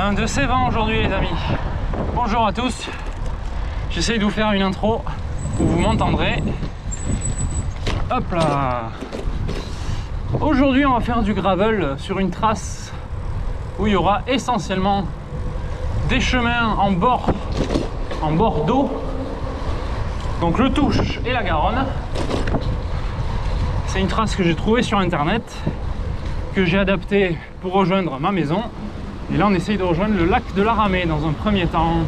un de ces vents aujourd'hui les amis. Bonjour à tous. J'essaye de vous faire une intro où vous m'entendrez. Hop là. Aujourd'hui on va faire du gravel sur une trace où il y aura essentiellement des chemins en bord d'eau. Donc le Touche et la Garonne. C'est une trace que j'ai trouvée sur internet, que j'ai adaptée pour rejoindre ma maison. Et là on essaye de rejoindre le lac de la Ramée dans un premier temps.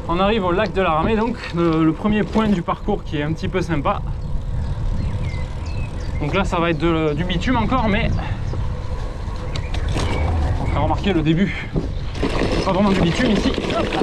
On arrive au lac de la Ramée, donc le premier point du parcours qui est un petit peu sympa. Donc là ça va être du bitume encore, mais on va remarquer le début. C'est pas vraiment du bitume ici. Hop là.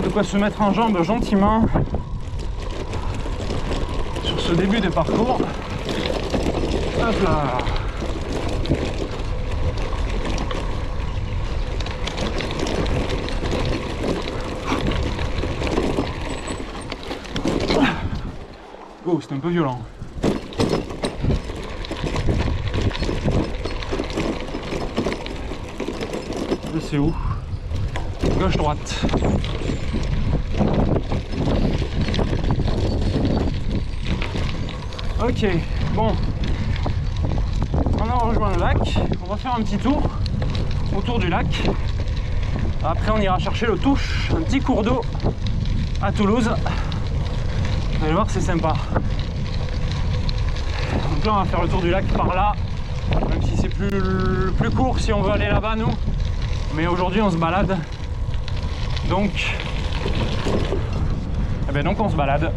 De quoi se mettre en jambe gentiment sur ce début de parcours. Hop là. Oh, c'est un peu violent. Là, c'est où? Gauche, droite. Ok, bon, on a rejoint le lac, on va faire un petit tour autour du lac. Après on ira chercher le Touche, un petit cours d'eau à Toulouse. Vous allez voir, c'est sympa. Donc là on va faire le tour du lac par là, même si c'est plus court si on veut aller là-bas nous. Mais aujourd'hui on se balade. Donc, donc on se balade.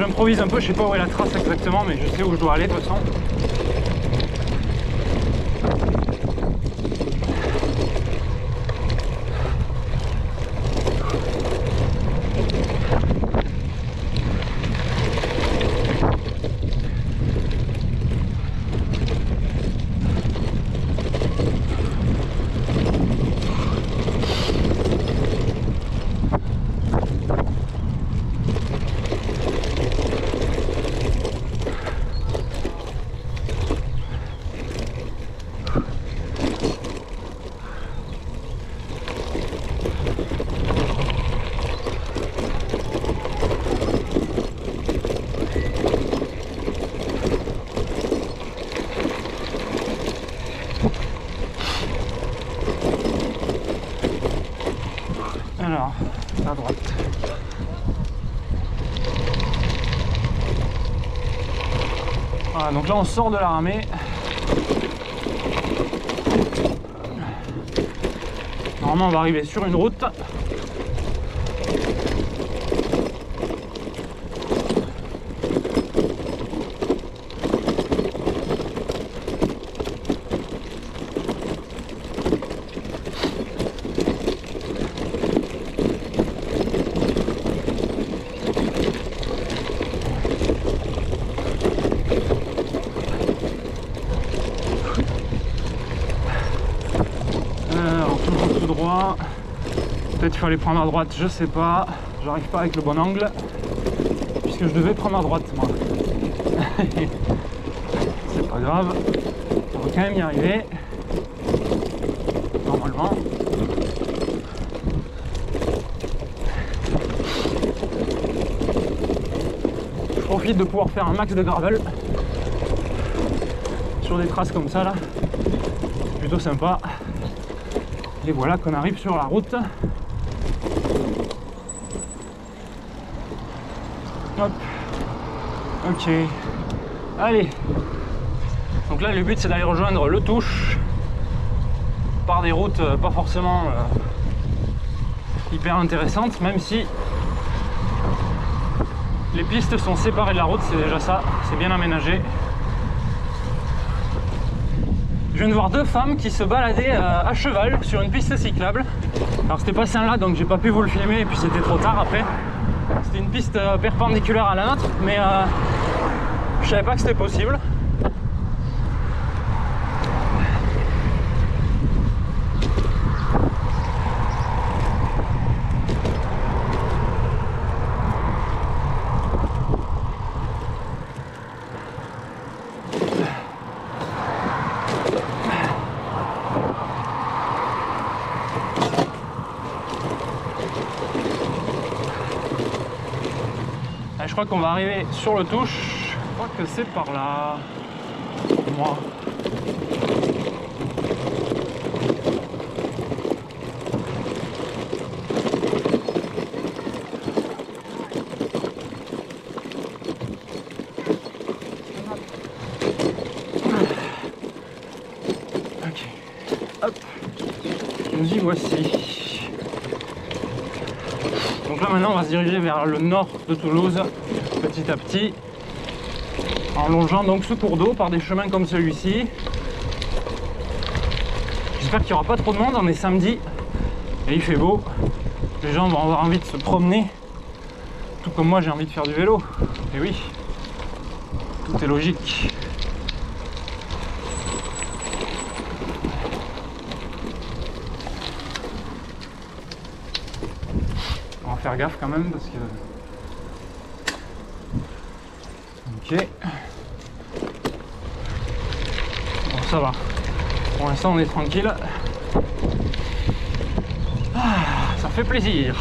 j'improvise un peu, je sais pas où est la trace exactement, mais je sais où je dois aller de toute façon. Alors, à droite. Voilà, donc là on sort de la ramée. Normalement on va arriver sur une route. Tout droit. Peut-être qu'il fallait prendre à droite, je sais pas. J'arrive pas avec le bon angle. Puisque je devais prendre à droite moi. C'est pas grave. On va quand même y arriver. Normalement. Je profite de pouvoir faire un max de gravel. Sur des traces comme ça là. C'est plutôt sympa. Et voilà qu'on arrive sur la route. Hop. Ok. Allez. Donc là le but c'est d'aller rejoindre le Touche par des routes pas forcément hyper intéressantes, même si les pistes sont séparées de la route, c'est déjà ça, c'est bien aménagé. Je viens de voir deux femmes qui se baladaient à cheval sur une piste cyclable. Alors c'était pas celle-là donc j'ai pas pu vous le filmer et puis c'était trop tard après. C'était une piste perpendiculaire à la nôtre mais je savais pas que c'était possible. Je crois qu'on va arriver sur le Touche. Je crois que c'est par là. Pour moi. Ok. Hop. Nous y voici. Donc là maintenant on va se diriger vers le nord de Toulouse petit à petit en longeant donc ce cours d'eau par des chemins comme celui-ci. J'espère qu'il n'y aura pas trop de monde, on est samedi et il fait beau. Les gens vont avoir envie de se promener tout comme moi j'ai envie de faire du vélo. Et oui, tout est logique. On va faire gaffe quand même parce que... Ok. Bon, ça va. Pour l'instant, on est tranquille. Ah, ça fait plaisir.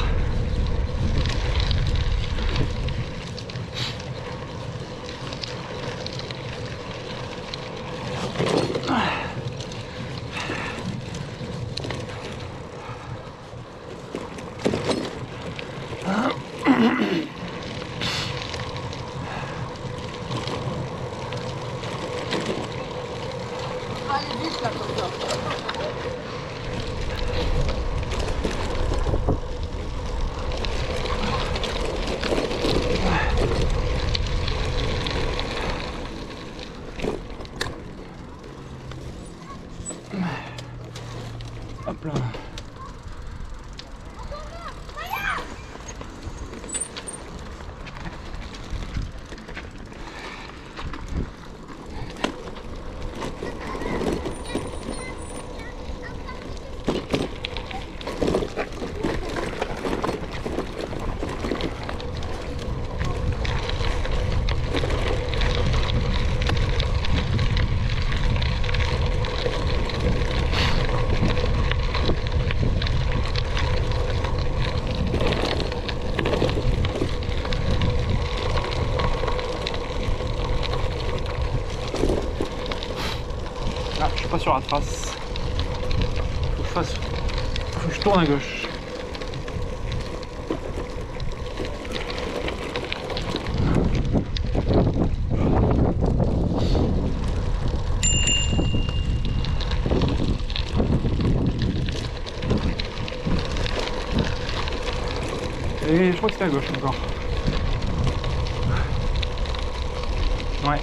pas sur la trace. Faut que je tourne à gauche. Et je crois que c'était à gauche encore. Ouais.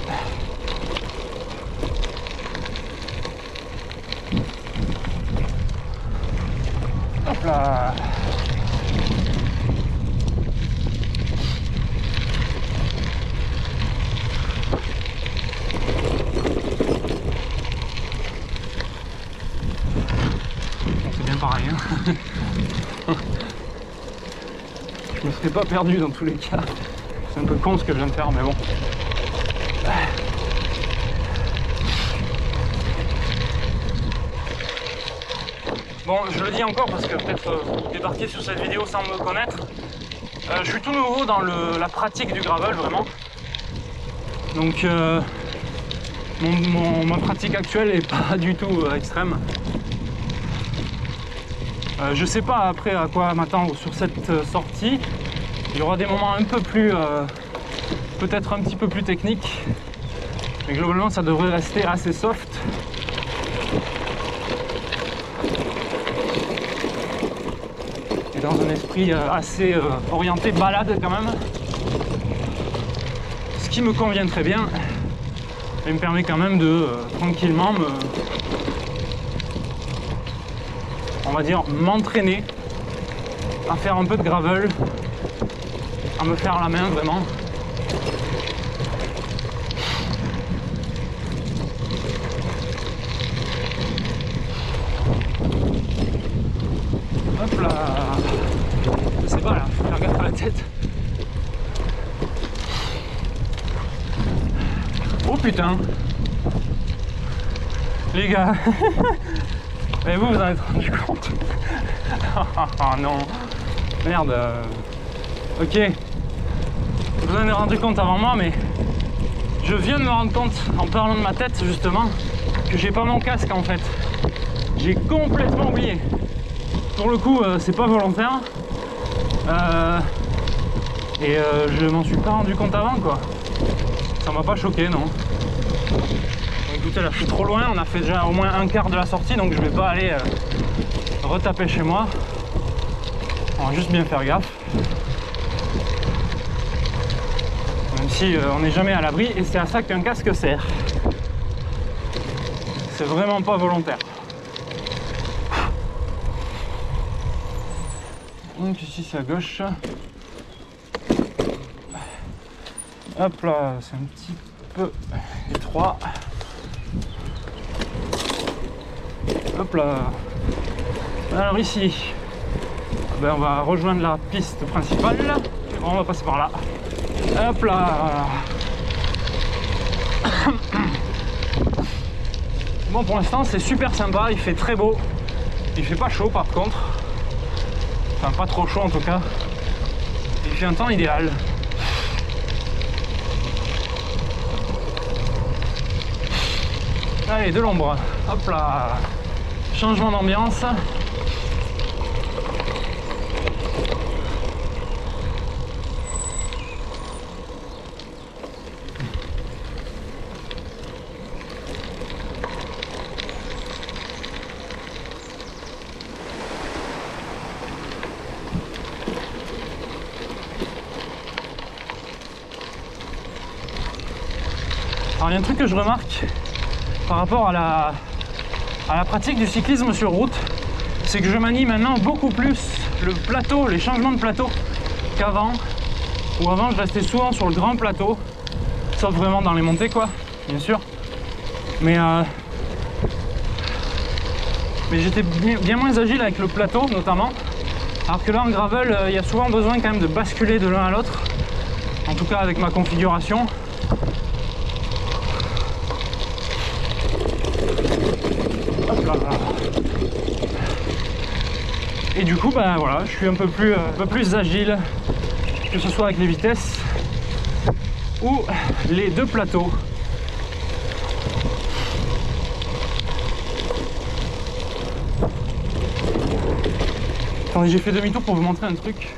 Hop là. C'est bien pareil, hein. Je me serais pas perdu dans tous les cas. C'est un peu con ce que je viens de faire, mais bon. Bon, je le dis encore parce que peut-être vous débarquez sur cette vidéo sans me connaître. Je suis tout nouveau dans la pratique du gravel, vraiment. Donc ma pratique actuelle est pas du tout extrême. Je sais pas après à quoi m'attendre sur cette sortie. Il y aura des moments un peu plus, peut-être un petit peu plus techniques, mais globalement ça devrait rester assez soft. Et dans un esprit assez orienté balade quand même, ce qui me convient très bien et me permet quand même de tranquillement on va dire m'entraîner à faire un peu de gravel, à me faire la main vraiment. Hop là, je sais pas là, faut faire gaffe à la tête. Oh putain, les gars. Et vous en êtes rendu compte? Oh non, merde. Ok, vous en êtes rendu compte avant moi, mais je viens de me rendre compte en parlant de ma tête justement que j'ai pas mon casque en fait. J'ai complètement oublié. Pour le coup, c'est pas volontaire. Je m'en suis pas rendu compte avant quoi. Ça m'a pas choqué, non. Écoutez, là je suis trop loin, on a fait déjà au moins un quart de la sortie, donc je vais pas aller retaper chez moi. On va juste bien faire gaffe. Même si on n'est jamais à l'abri, et c'est à ça qu'un casque sert. C'est vraiment pas volontaire. Donc ici c'est à gauche. Hop là, c'est un petit peu étroit. Hop là. Alors ici, ben on va rejoindre la piste principale. On va passer par là. Hop là. Bon, pour l'instant c'est super sympa, il fait très beau. Il fait pas chaud par contre. Enfin pas trop chaud en tout cas. Il fait un temps idéal. Allez, de l'ombre. Hop là. Changement d'ambiance. Alors il y a un truc que je remarque par rapport à la pratique du cyclisme sur route, c'est que je manie maintenant beaucoup plus le plateau, les changements de plateau qu'avant, où avant je restais souvent sur le grand plateau, sauf vraiment dans les montées quoi, bien sûr, mais j'étais bien moins agile avec le plateau notamment, alors que là en gravel il y a souvent besoin quand même de basculer de l'un à l'autre, en tout cas avec ma configuration. Et du coup, ben voilà, je suis un peu plus agile, que ce soit avec les vitesses ou les deux plateaux. Attendez, j'ai fait demi-tour pour vous montrer un truc.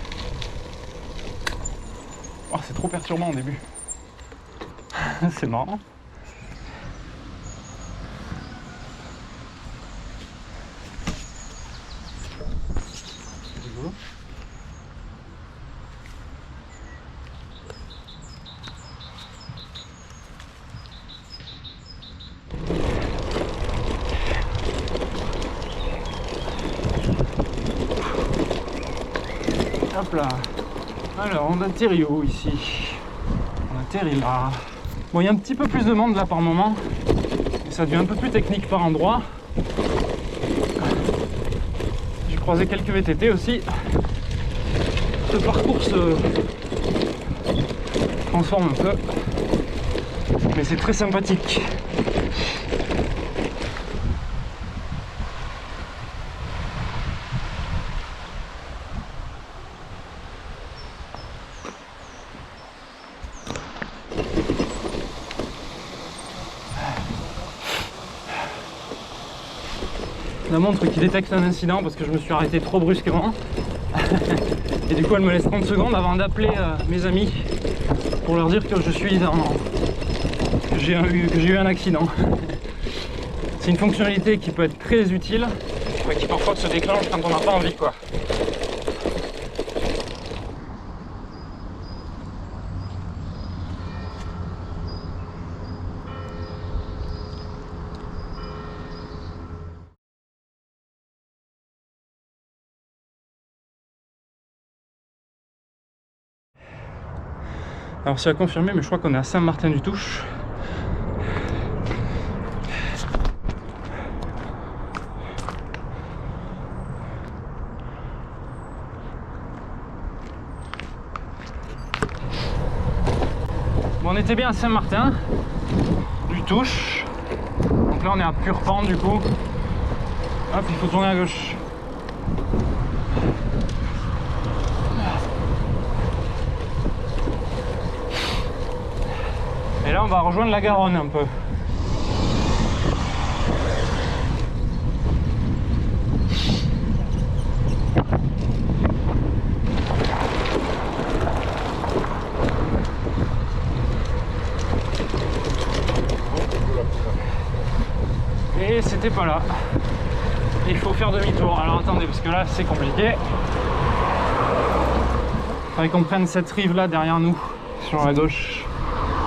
Oh, c'est trop perturbant au début. C'est marrant. C'est rigolo. Hop là. Alors, on atterrit où ici? On atterrit là. Bon, il y a un petit peu plus de monde là par moment. Et ça devient un peu plus technique par endroit. J'ai croisé quelques VTT aussi. Le parcours se transforme un peu. Mais c'est très sympathique. La montre qui détecte un incident parce que je me suis arrêté trop brusquement. Et du coup elle me laisse 30 secondes avant d'appeler mes amis pour leur dire que je suis que j'ai eu un accident. C'est une fonctionnalité qui peut être très utile, mais qui parfois se déclenche quand on n'a pas envie quoi. Alors c'est à confirmer, mais je crois qu'on est à Saint-Martin-du-Touche. Bon, on était bien à Saint-Martin-du-Touche. Donc là on est à Purpan du coup. Hop, il faut tourner à gauche. Et là on va rejoindre la Garonne un peu. Et c'était pas là. Il faut faire demi-tour. Alors attendez, parce que là c'est compliqué. Il faudrait qu'on prenne cette rive là derrière nous, sur la gauche.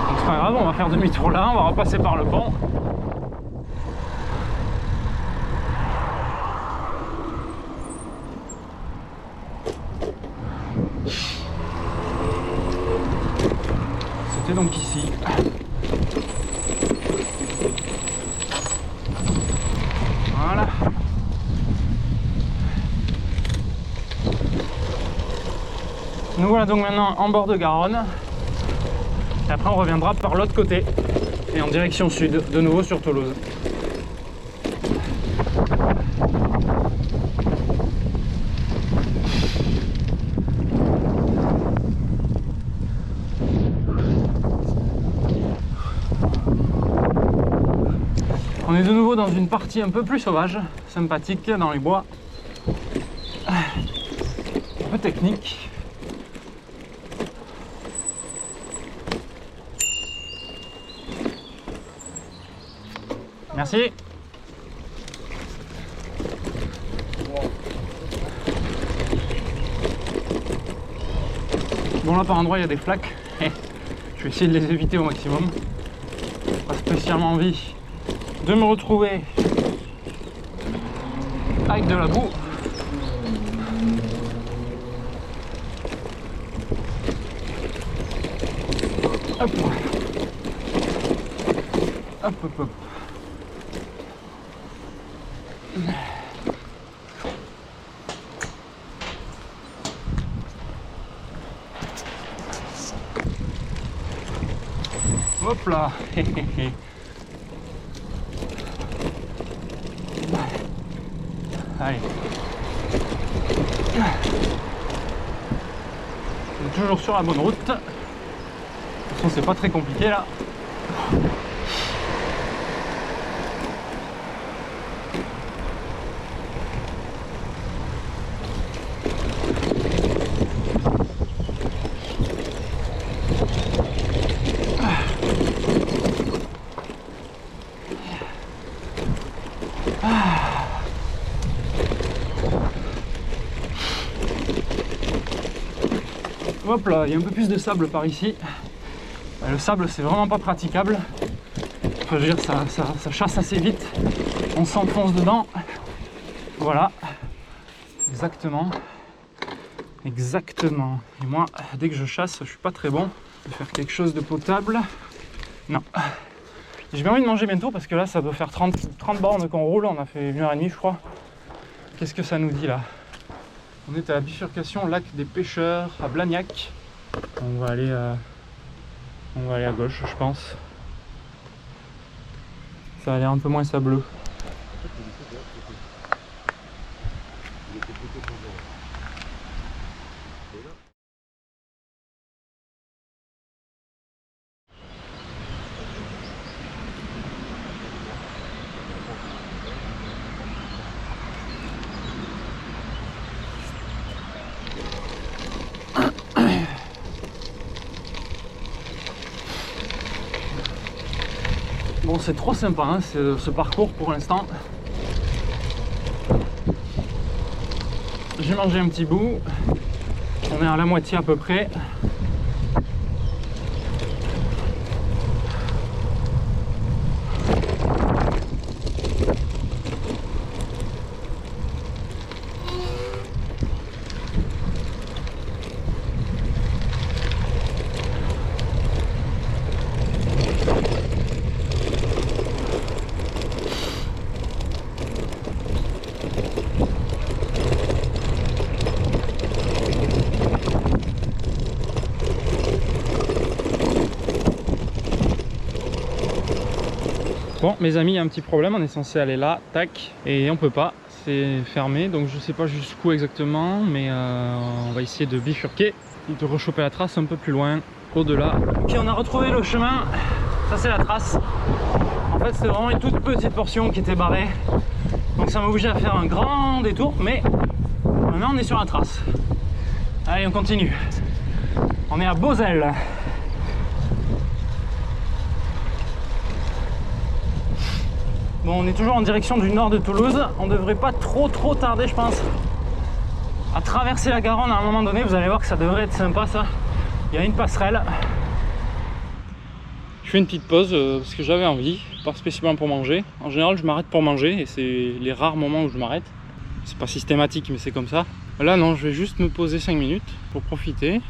Donc c'est pas grave, on va faire demi-tour là, on va repasser par le pont. C'était donc ici. Voilà. Nous voilà donc maintenant en bord de Garonne. Et après on reviendra par l'autre côté et en direction sud, de nouveau sur Toulouse. On est de nouveau dans une partie un peu plus sauvage, sympathique, dans les bois. Un peu technique. Merci. Bon là par endroit il y a des flaques. Je vais essayer de les éviter au maximum. Pas spécialement envie de me retrouver avec de la boue. Hop. Hop hop hop. Hop là. Allez. On est toujours sur la bonne route. De toute façon, c'est pas très compliqué là. hop là, il y a un peu plus de sable par ici. Le sable, c'est vraiment pas praticable. Enfin, je veux dire, ça chasse assez vite. On s'enfonce dedans. Voilà. Exactement. Exactement. Et moi, dès que je chasse, je suis pas très bon. Je vais faire quelque chose de potable. Non. J'ai bien envie de manger bientôt parce que là, ça doit faire 30 bornes qu'on roule. On a fait 1h30, je crois. Qu'est-ce que ça nous dit là? On est à la bifurcation lac des pêcheurs à Blagnac. On va aller à gauche, je pense. Ça a l'air un peu moins sableux. Bon, c'est trop sympa hein, ce parcours pour l'instant. J'ai mangé un petit bout. On est à la moitié à peu près. Bon mes amis, il y a un petit problème, on est censé aller là, tac, et on peut pas, c'est fermé, donc je sais pas jusqu'où exactement, mais on va essayer de bifurquer et de rechoper la trace un peu plus loin, au-delà. Ok, on a retrouvé le chemin, ça c'est la trace. En fait c'est vraiment une toute petite portion qui était barrée, donc ça m'a obligé à faire un grand détour, mais maintenant on est sur la trace. Allez, on continue. On est à Beauzelle. Bon, on est toujours en direction du nord de Toulouse. On devrait pas trop tarder, je pense, à traverser la Garonne à un moment donné. Vous allez voir que ça devrait être sympa, ça. Il y a une passerelle. Je fais une petite pause parce que j'avais envie, pas spécialement pour manger. En général, je m'arrête pour manger et c'est les rares moments où je m'arrête. C'est pas systématique, mais c'est comme ça. Là, non, je vais juste me poser 5 minutes pour profiter.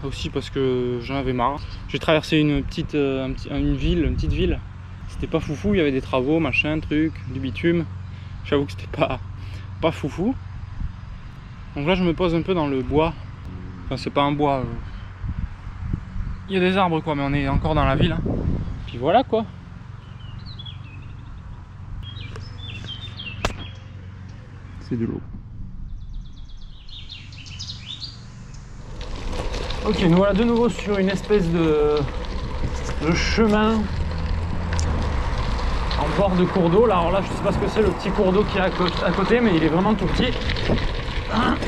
Aussi parce que j'en avais marre. J'ai traversé une petite ville. C'était pas foufou, il y avait des travaux, machin, truc, du bitume. J'avoue que c'était pas foufou. Donc là je me pose un peu dans le bois. Enfin c'est pas un bois. Il y a des arbres quoi, mais on est encore dans la ville. Hein. Puis voilà quoi. C'est de l'eau. Ok, nous voilà de nouveau sur une espèce de chemin en bord de cours d'eau. Alors là, je sais pas ce que c'est le petit cours d'eau qui est à côté, mais il est vraiment tout petit.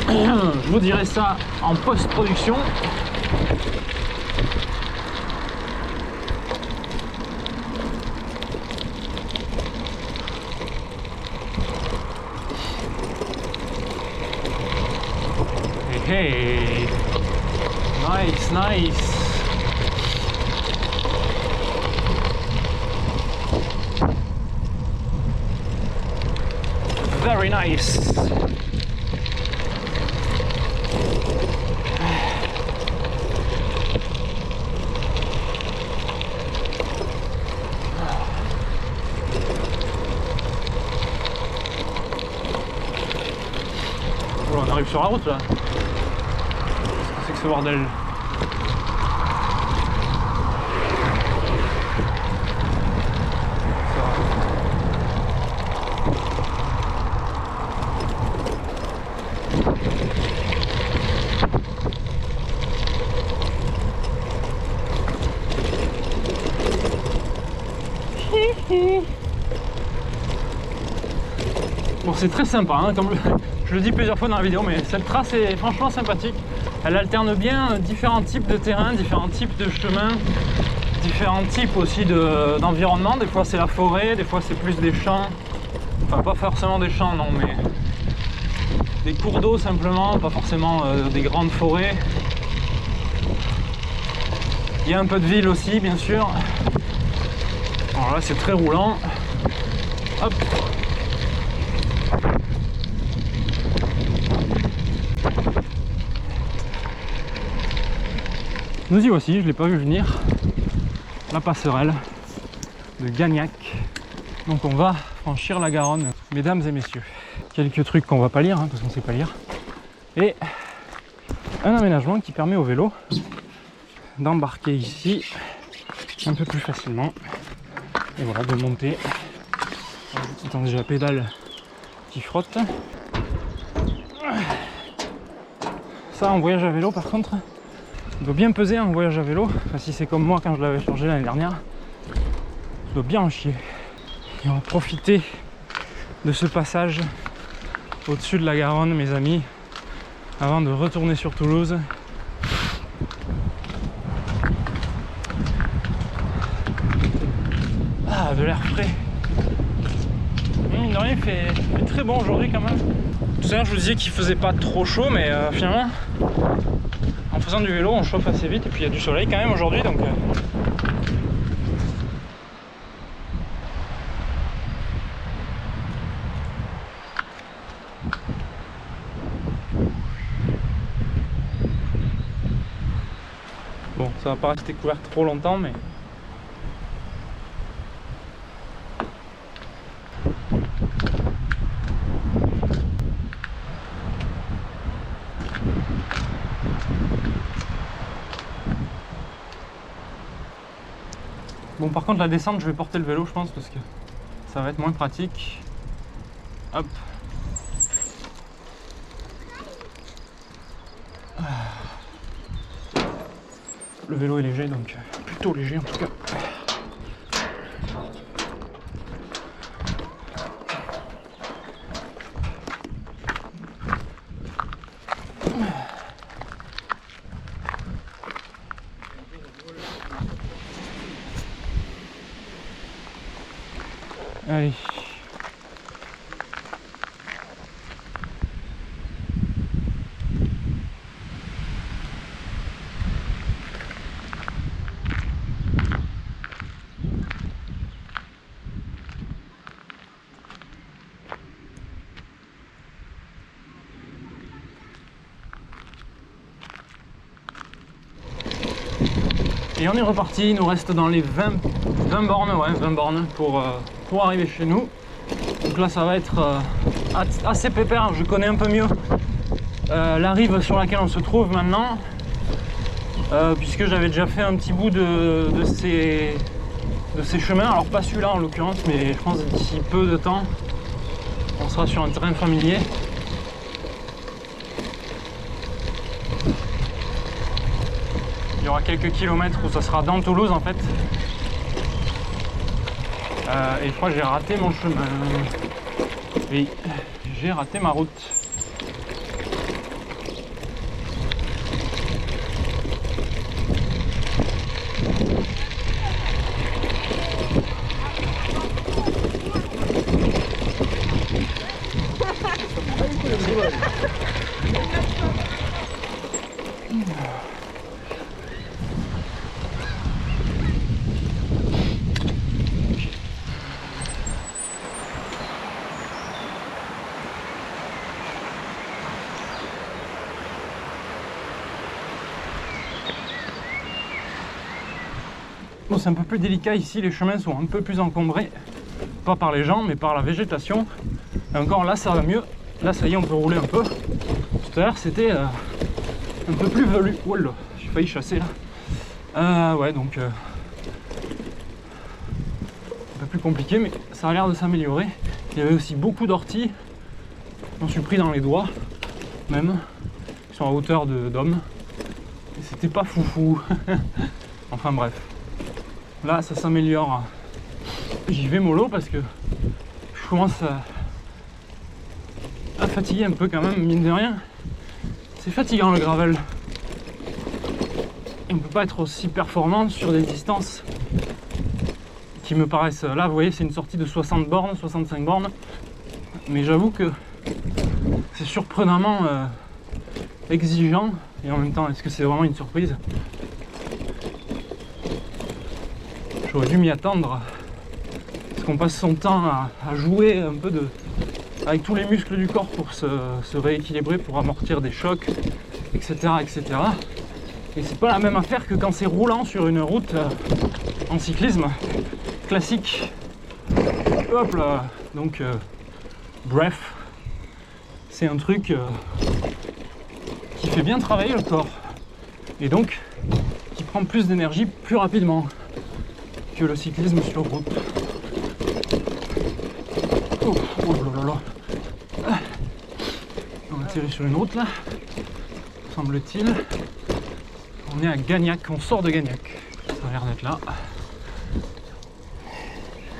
Je vous dirai ça en post-production. Hey, nice, nice. Very nice. Bon, on arrive sur la route là. Qu'est-ce que c'est que ce bordel? Bon, c'est très sympa, hein, comme je le dis plusieurs fois dans la vidéo, mais cette trace est franchement sympathique. Elle alterne bien différents types de terrains, différents types de chemins, différents types aussi d'environnement. Des fois c'est la forêt, des fois c'est plus des champs. Enfin pas forcément des champs non, mais des cours d'eau simplement, pas forcément des grandes forêts. Il y a un peu de ville aussi, bien sûr. Alors là, c'est très roulant. Hop. Nous y voici, je ne l'ai pas vu venir. La passerelle de Gagnac. Donc on va franchir la Garonne, mesdames et messieurs. Quelques trucs qu'on va pas lire, parce qu'on ne sait pas lire. Et un aménagement qui permet au vélo d'embarquer ici un peu plus facilement. Et voilà, de monter. Attends, déjà pédale qui frotte. Ça, en voyage à vélo, par contre, il doit bien peser un voyage à vélo. Enfin, si c'est comme moi quand je l'avais changé l'année dernière, il doit bien en chier. Et on va profiter de ce passage au-dessus de la Garonne, mes amis, avant de retourner sur Toulouse. Ah, de l'air frais. Mine de rien, il fait très bon aujourd'hui quand même. Tout à l'heure, je vous disais qu'il faisait pas trop chaud, mais finalement, en faisant du vélo, on chauffe assez vite. Et puis il y a du soleil quand même aujourd'hui, donc... Bon, ça va pas rester couvert trop longtemps, mais... Bon, par contre, la descente, je vais porter le vélo, je pense, parce que ça va être moins pratique. Hop. Le vélo est léger, donc plutôt léger en tout cas. Allez. Et on est reparti, il nous reste dans les 20 bornes, ouais, 20 bornes pour arriver chez nous. Donc là ça va être assez pépère, je connais un peu mieux la rive sur laquelle on se trouve maintenant, puisque j'avais déjà fait un petit bout de ces chemins, alors pas celui-là en l'occurrence, mais je pense d'ici peu de temps, on sera sur un terrain familier. Il y aura quelques kilomètres où ça sera dans Toulouse en fait. Et je crois que j'ai raté mon chemin. Oui, j'ai raté ma route. Bon, c'est un peu plus délicat ici, les chemins sont un peu plus encombrés, pas par les gens mais par la végétation. Et encore là ça va mieux, là ça y est on peut rouler un peu. Tout à l'heure c'était un peu plus velu. Oh là, j'ai failli chasser là. Ouais, donc un peu plus compliqué, mais ça a l'air de s'améliorer. Il y avait aussi beaucoup d'orties, j'en suis pris dans les doigts même, qui sont à hauteur d'homme, et c'était pas foufou. Enfin bref. Là, ça s'améliore. J'y vais mollo parce que je commence à fatiguer un peu quand même, mine de rien. C'est fatigant le gravel. Et on peut pas être aussi performant sur des distances qui me paraissent... Là, vous voyez, c'est une sortie de 60 bornes, 65 bornes. Mais j'avoue que c'est surprenamment exigeant, et en même temps, est-ce que c'est vraiment une surprise? J'aurais dû m'y attendre, parce qu'on passe son temps à jouer un peu avec tous les muscles du corps pour se rééquilibrer, pour amortir des chocs, etc. etc. Et c'est pas la même affaire que quand c'est roulant sur une route en cyclisme classique. Hop là. Donc bref, c'est un truc qui fait bien travailler le corps, et donc qui prend plus d'énergie plus rapidement que le cyclisme sur route. Oh, oh là là là. On atterrit sur une route là, semble-t-il. On est à Gagnac, on sort de Gagnac. Ça a l'air d'être là.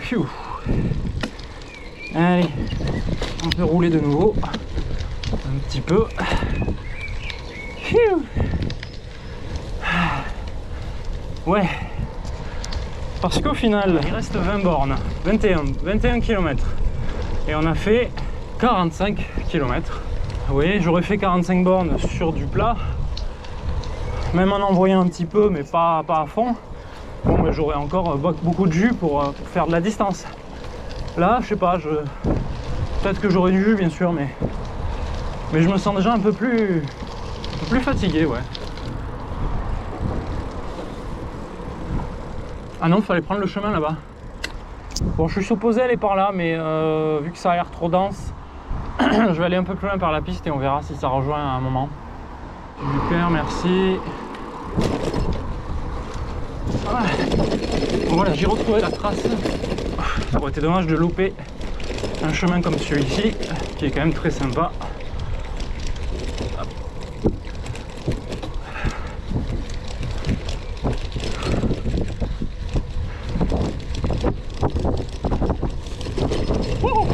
Phew. Allez, on peut rouler de nouveau. Un petit peu. Phew. Ouais. Parce qu'au final, il reste 20 bornes, 21 km. Et on a fait 45 km. Vous voyez, j'aurais fait 45 bornes sur du plat. Même en envoyant un petit peu, mais pas à fond. Bon, mais j'aurais encore beaucoup de jus pour faire de la distance. Là, je sais pas, peut-être que j'aurais du jus, bien sûr, mais je me sens déjà un peu plus fatigué, ouais. Ah non, fallait prendre le chemin là-bas. Bon, je suis supposé aller par là, mais vu que ça a l'air trop dense, je vais aller un peu plus loin par la piste et on verra si ça rejoint à un moment. Super, merci. Ah. Bon, voilà, j'ai retrouvé la trace. Ça aurait été dommage de louper un chemin comme celui-ci, qui est quand même très sympa. Bonjour.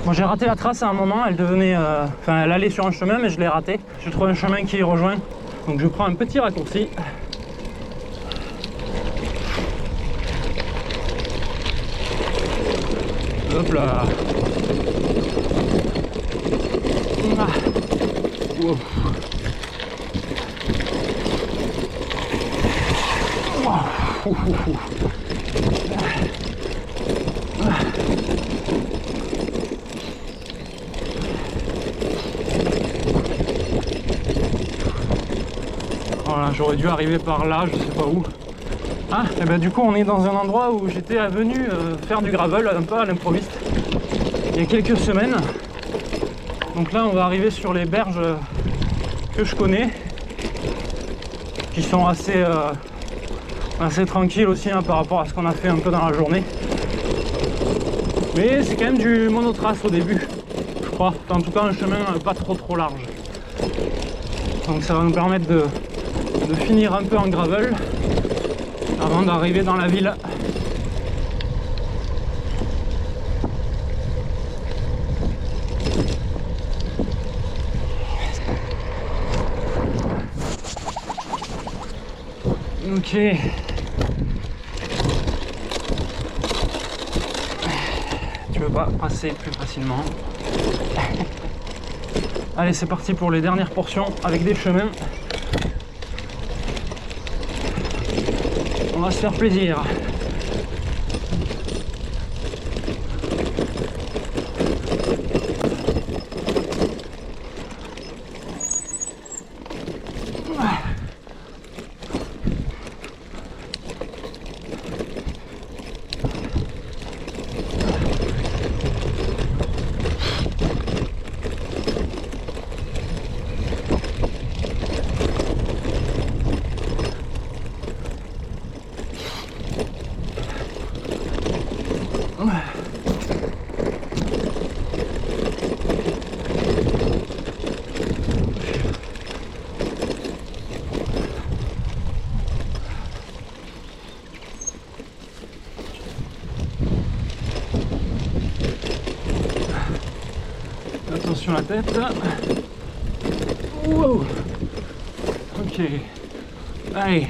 Bon, j'ai raté la trace à un moment, elle devenait, elle allait sur un chemin, mais je l'ai raté. J'ai trouvé un chemin qui y rejoint, donc je prends un petit raccourci. Hop là. Ah. Wow. Wow. Voilà, j'aurais dû arriver par là, je sais pas où. Ah, et ben du coup on est dans un endroit où j'étais venu faire du gravel un peu à l'improviste il y a quelques semaines. Donc là on va arriver sur les berges que je connais, qui sont assez tranquilles aussi, hein, par rapport à ce qu'on a fait un peu dans la journée. Mais c'est quand même du monotrace au début, je crois. Enfin, en tout cas un chemin pas trop large. Donc ça va nous permettre de finir un peu en gravel avant d'arriver dans la ville. Ok. Tu veux pas passer plus facilement. Allez, c'est parti pour les dernières portions avec des chemins. On va se faire plaisir. sur la tête. Wow. Ok. Allez.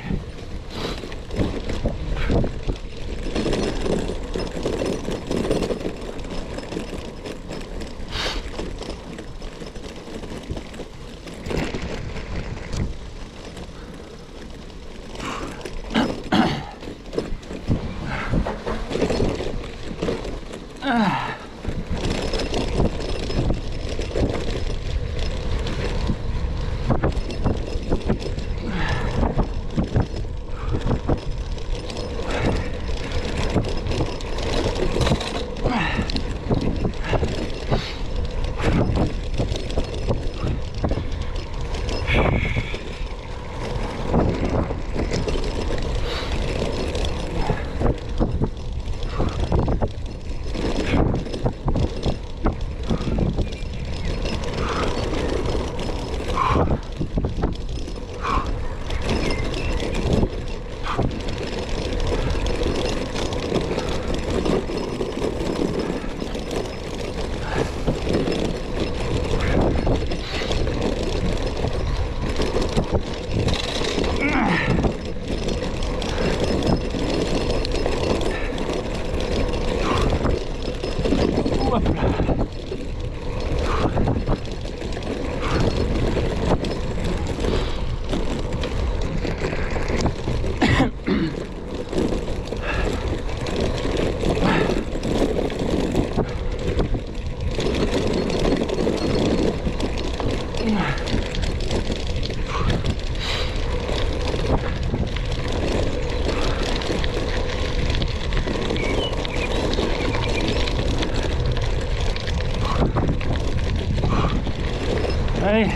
Allez,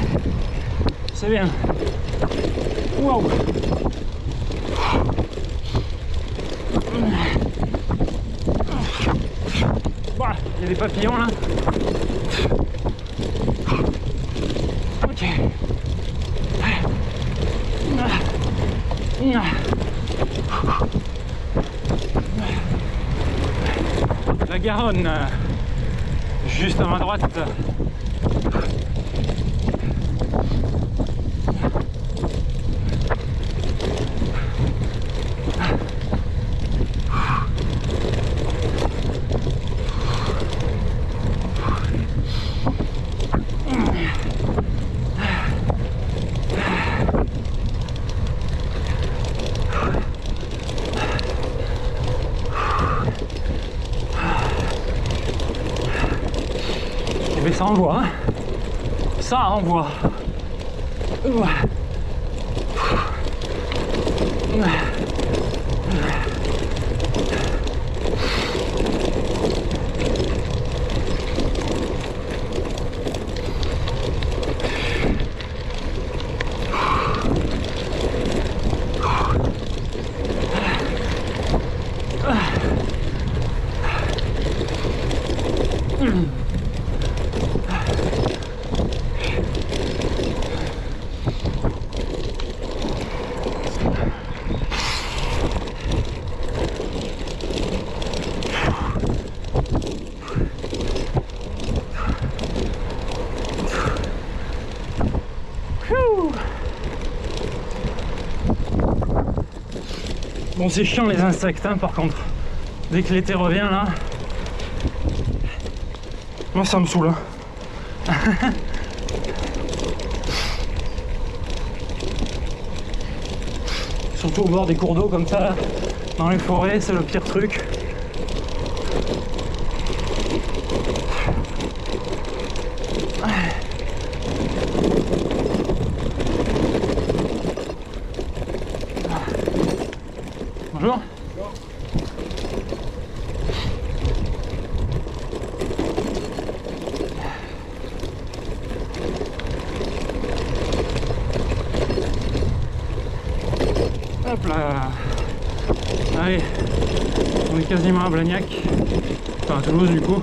c'est bien. Wow. Il y a des papillons là. Ok. La Garonne, juste à ma droite. Mais ça envoie, hein. Ça envoie. Bon, c'est chiant les insectes, hein, par contre. Dès que l'été revient là, moi ça me saoule. Hein. Surtout au bord des cours d'eau comme ça, là, dans les forêts, c'est le pire truc. Bonjour. Hop là. Allez, on est quasiment à Blagnac, enfin à Toulouse du coup.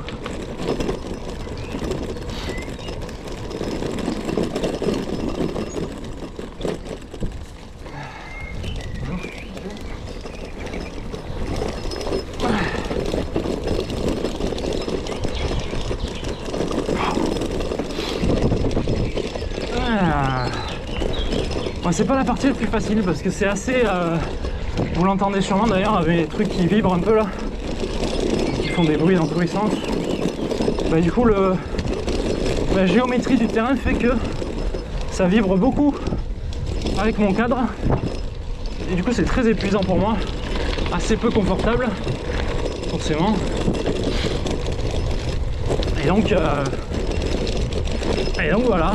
Bon, c'est pas la partie la plus facile parce que c'est assez... vous l'entendez sûrement d'ailleurs avec les trucs qui vibrent un peu là, qui font des bruits dans tous les sens. Bah, du coup la géométrie du terrain fait que ça vibre beaucoup avec mon cadre et du coup c'est très épuisant pour moi, assez peu confortable forcément. Et donc voilà.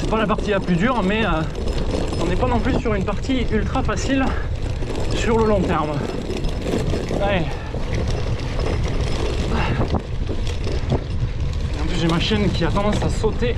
C'est pas la partie la plus dure, mais on n'est pas non plus sur une partie ultra facile sur le long terme. Allez. Et en plus j'ai ma chaîne qui a tendance à sauter.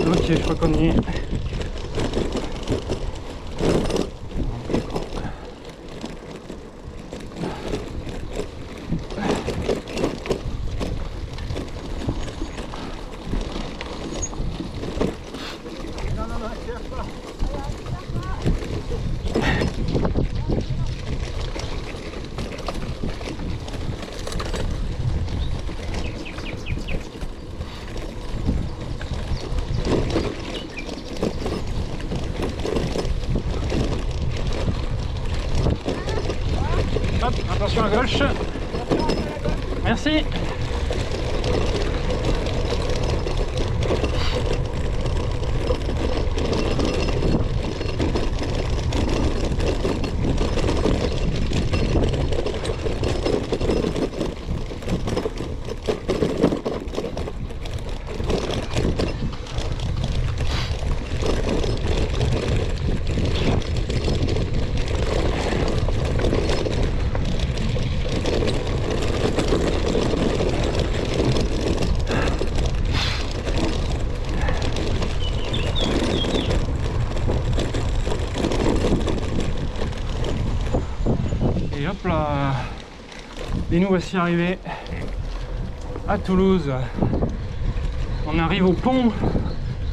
Ok, je crois qu'on y est. Hop, attention à gauche. Merci. Et hop là, et nous voici arrivés à Toulouse. On arrive au pont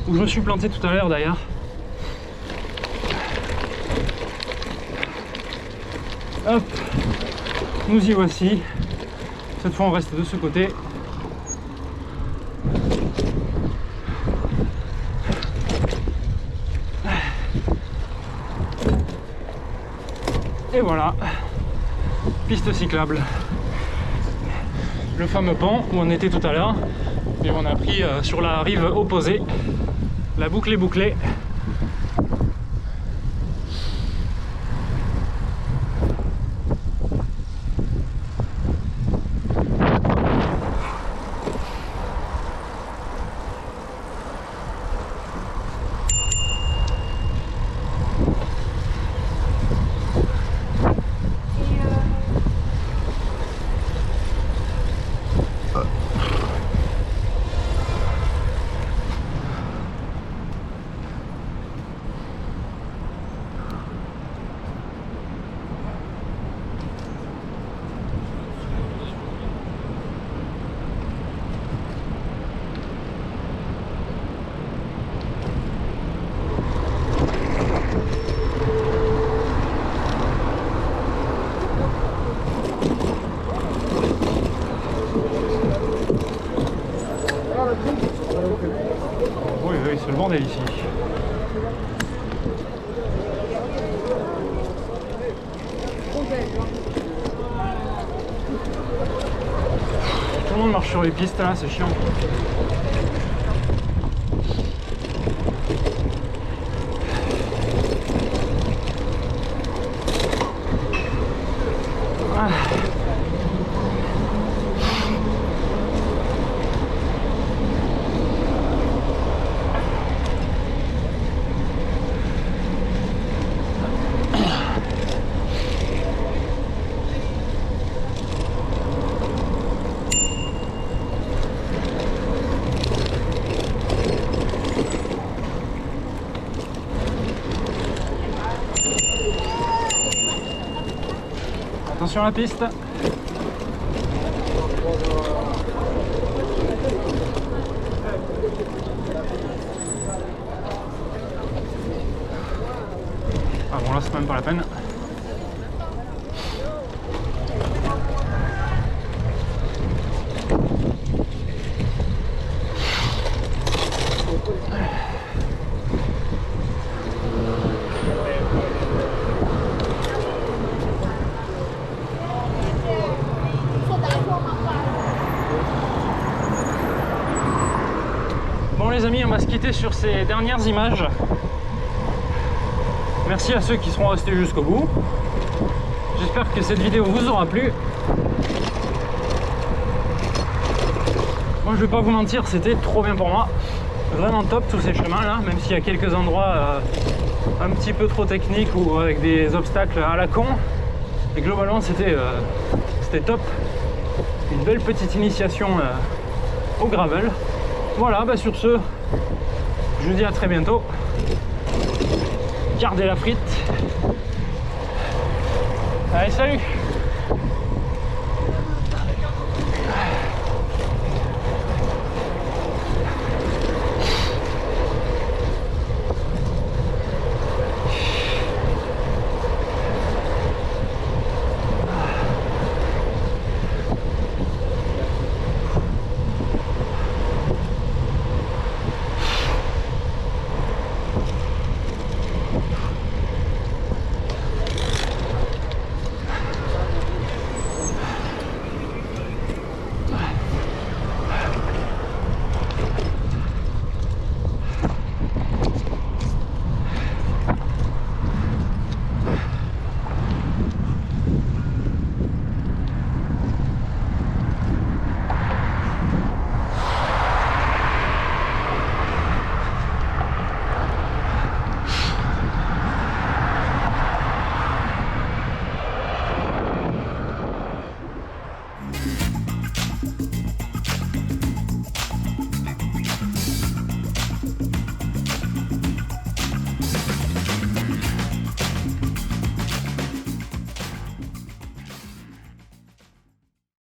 où je me suis planté tout à l'heure d'ailleurs. Hop, nous y voici. Cette fois on reste de ce côté. Et voilà, piste cyclable. Le fameux pont où on était tout à l'heure, et on a pris sur la rive opposée. La boucle est bouclée. Oui, oui, c'est le bordel ici. Tout le monde marche sur les pistes là, c'est chiant. Ah. sur la piste. Ah bon là c'est même pas la peine. Bon les amis, on va se quitter sur ces dernières images. Merci à ceux qui seront restés jusqu'au bout. J'espère que cette vidéo vous aura plu. Moi je vais pas vous mentir, c'était trop bien pour moi. Vraiment top tous ces chemins là, même s'il y a quelques endroits un petit peu trop techniques ou avec des obstacles à la con. Et globalement c'était top. Une belle petite initiation au gravel. Voilà, bah sur ce, je vous dis à très bientôt. Gardez la frite. Allez, salut!